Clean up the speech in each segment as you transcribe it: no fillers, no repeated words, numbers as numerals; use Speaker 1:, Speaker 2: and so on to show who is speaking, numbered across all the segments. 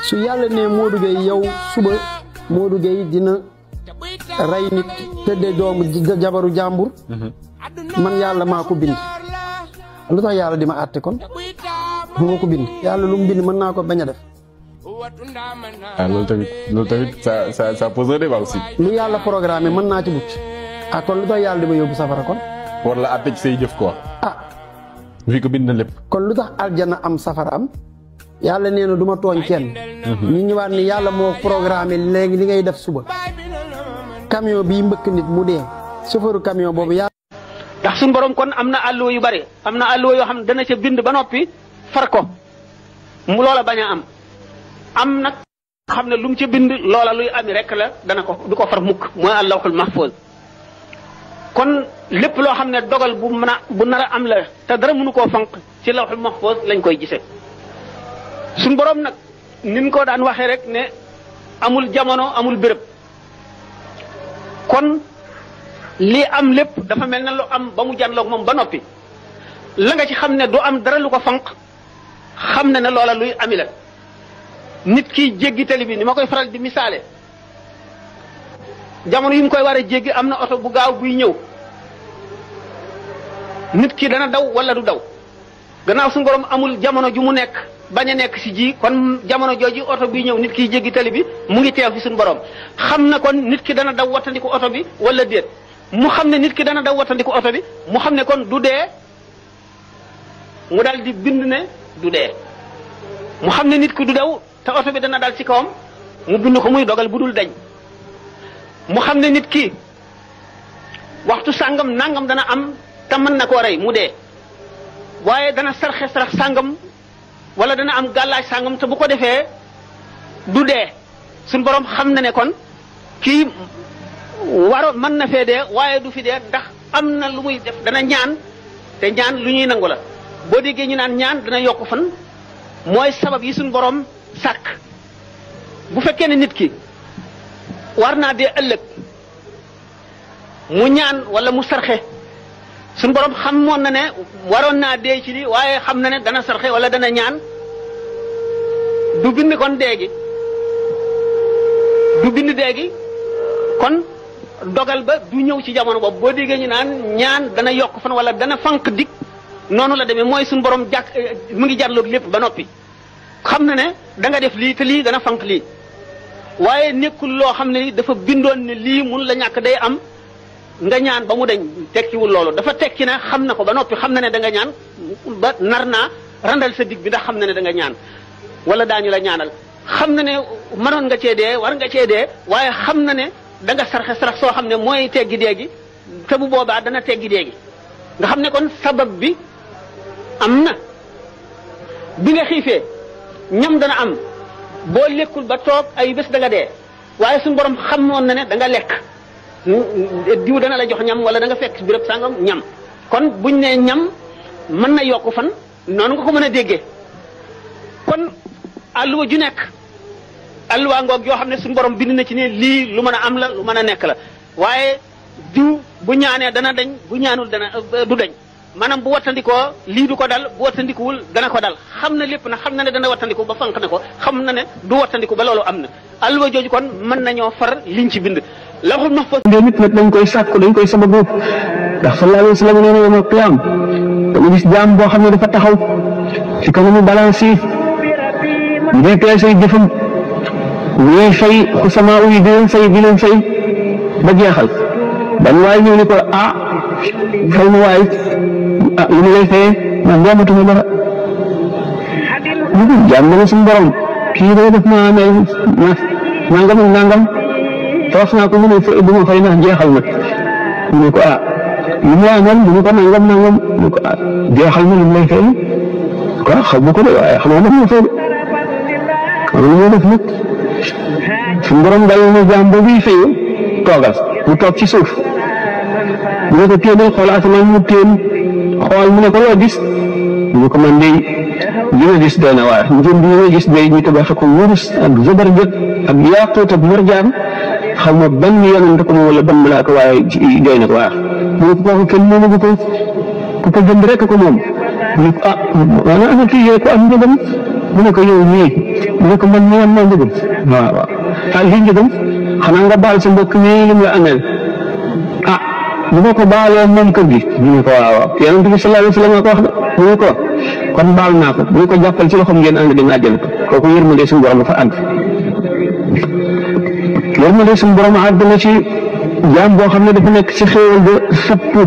Speaker 1: su yàlla ne Modou Gueye yow suba Modou Gueye dina rey nit tëddee doomu jabaru jàmbur man yàlla maa ko bind lu tax yàlla di ma àtte kon bu ma ko bind yàlla lu mu bind mën naa ko bañ a def
Speaker 2: loolu tamit ça pose un débat aussi.
Speaker 1: lu yàlla programme mën naa ci mucc kon lu tax yàlla di ma yóbbu safara kon
Speaker 2: war la àtte ci say jëf quoi vu que bind na lépp
Speaker 1: kon lu tax aljana am safara am yàlla nee na du ma tooñ kenn ñu ñëwaat ni yàlla moo programme léegi li ngay def suba camion bii mbëkk nit mu dee chauffeur camion boobu yàlla
Speaker 3: ndax suñu borom kon am na àlluwa yu bari am na àlluwa yoo xam ne dana ca bind ba noppi far ko mu loola bañ a am nag xam ne lu mu ca bind loola luy ami rek la dana ko du ko far mukk mooy allahul mahfuz kon lépp loo xam ne dogal bu nar a am la te dara mënu koo fanq ci lawhul mahfuz lañ koy gisee suñ borom nag nin ko daan waxee rek ne amul jamono amul béréb kon lii am lépp dafa mel ne lu am ba mu janloog moom ba noppi la nga ci xam ne du am dara lu ko fanq xam ne loola luy ami la nit ki jéggi tali bi ni ma koy faral di misaale jamono yi mu koy war a jéggi am na oto bu gaaw buy ñëw nit ki dana daw wala du daw gannaaw suñu borom amul jamono ju mu nekk bañ a nekk si ji kon jamono jooju oto buy ñëw nit ki jéggi tali bi mu ngi teew fi suñu borom xam na kon nit ki dana daw wattandiku oto bi wala déet mu xam ne nit ki dana daw wattandiku oto bi mu xam ne kon du dee mu dal di bind ne du dee mu xam ne nit ki du daw te oto bi dana dal ci kawam mu bind ko muy dogal bu dul dañ mu xam ne nit ki waxtu sàngam nangam dana am te mën na koo rey mu dee waaye dana sarxe sarax sàngam wala dana am gàllaaj sàngam te bu ko defee du dee suñ borom xam na ne kon kii waroon mën na fee dee waaye du fi dee ndax am na lu muy def dana ñaan te ñaan lu ñuy nangu la boo déggee ñu naan ñaan dana yokk fan mooy sabab yi suñ borom sàkk bu fekkee ne nit ki war naa dee ëllëg mu ñaan wala mu sarxe suñ borom xamoon na ne waroon naa dee ci li waaye xam na ne dana sarxe wala dana ñaan du bind kon déegi kon dogal ba du ñëw ci jamono boobu boo déggee ñu naan ñaan dana yokk fan wala dana fanq dik noonu la demee mooy suñ borom jàkk mu ngi jarloog lépp ba noppi xam na ne da nga def lii te lii dana fanq lii waaye nekkul loo xam ne dafa bindoon ne lii mun la ñàkk day am nga ñaan ba mu dañ tekkiwul loolu dafa tekki ne xam na ko ba noppi xam na ne da nga ñaan ba nar naa randal sa dig bi ndax xam na ne da nga ñaan wala daañu la ñaanal xam na ne mënoon nga cee dee war nga cee dee waaye xam na ne da nga sarxe sarax soo xam ne mooy teggi dee gi te bu boobaa dana teggi dee gi nga xam ne kon sabab bi am na bi nga xiifee ñam dana am boo lekkul ba toog ay bés da nga dee waaye suñu borom xamoon na ne da nga lekk diw dana la jox ñam wala da nga fekk béréb sàngam ñam kon buñ ne ñam mën na yokk fan noonu nga ko mën a déggee kon àlluwa ju nekk àlluwa ngoog yoo xam ne suñu borom bind na ci ne lii lu mën a am la lu mën a nekk la waaye diw bu ñaanee dana dañ bu ñaanul dana du dañ maanaam bu wattandikoo lii du ko dal bu wattandikuwul dana ko dal xam na lépp na xam na ne dana wattandiku ba fanq na ko xam na ne du wattandiku ba loolu am na àlluwa jooju kon mën nañoo far liñ ci bind lawhul mahfuz
Speaker 4: nit nag dañ koy sàkku dañ koy sababu ndax sallallahu alayhi wa sallam nee na yawmal qiyaam dama gis jaam boo xam ne dafa taxaw ci kanamu balance yi ñu dee peese jëfam ñuy fay xusamaa yi di leen fay ba jeexal ban waaye ñëw ni ko fay ma waay lu mu lay fayee man jaamatuma dara jaam na suñu borom kii day def ma amee nangam ak nangam wax naa ko mu ne du ma fay ndax jeexal na mu ne ko lu mu amoon mu ne ko nangam mu ne ko jeexal na lu mu lay fay quoi xam nga ko de waaye xam nga daf ma fay de xam nga lu def nag suñu borom dal na jaam boobu yi fayu toogal mu toog ci suuf mu ne ko téenal xool asamaan mu téen xool mu ne ko loo gis mu ne ko man de li ma gis doy na waar njëm bi ma gis day ñu tabax ko wurus ak zabarjat ak yaaqut ak marjaan xaw ma ban yonent ko moom wala ban malaaka waaye doy na ko waar mu ne ko kooku kenn moomu ko ku ko jënd rek ko moom mu ne ko maanaam ana kii yee ko am njëgam mu ne ko yow ñii mu ne ko man mii am naa njëgam waaw waaw ah lii njëgam xanaa nga baal sa mbokk mi lim la ameel ah bu ma ko baalee moom kër gi mu ne ko waaw waaw yonent bi sallallahu alayhi wa sallam ko wax de mu ne ko kon baal naa ko mu ne ko jàppal ci loxoom ngeen ànd dem àjjana kooku yërmande suñu borom dafa àgg yërmande suñu borom àgg na ci jaam boo xam ne dafa nekk ci xéewal ba sappu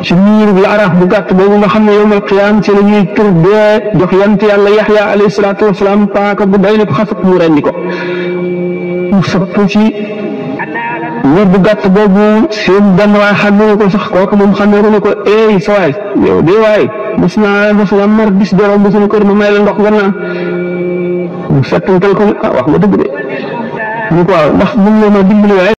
Speaker 4: ci miir bi araaf bu gàtt boobu nga xam ne yawmal qiyaam ci la ñuy tur dee jox yant yàlla Yaxya alayhi salaatu wasalaam paaka bu day ne ko xasat mu rendi ko mu sappu ci miir bu gàtt boobu seen benn waay xamee ko sax kooku moom xamee ko ne ko ey sa waay yow de waay mos naa mar bis dorom bi suñu kër ma may la ndox nga naan mu fettantal ko ah wax nga dëgg de mu ko waaw ndax mën nga ma dimbali waay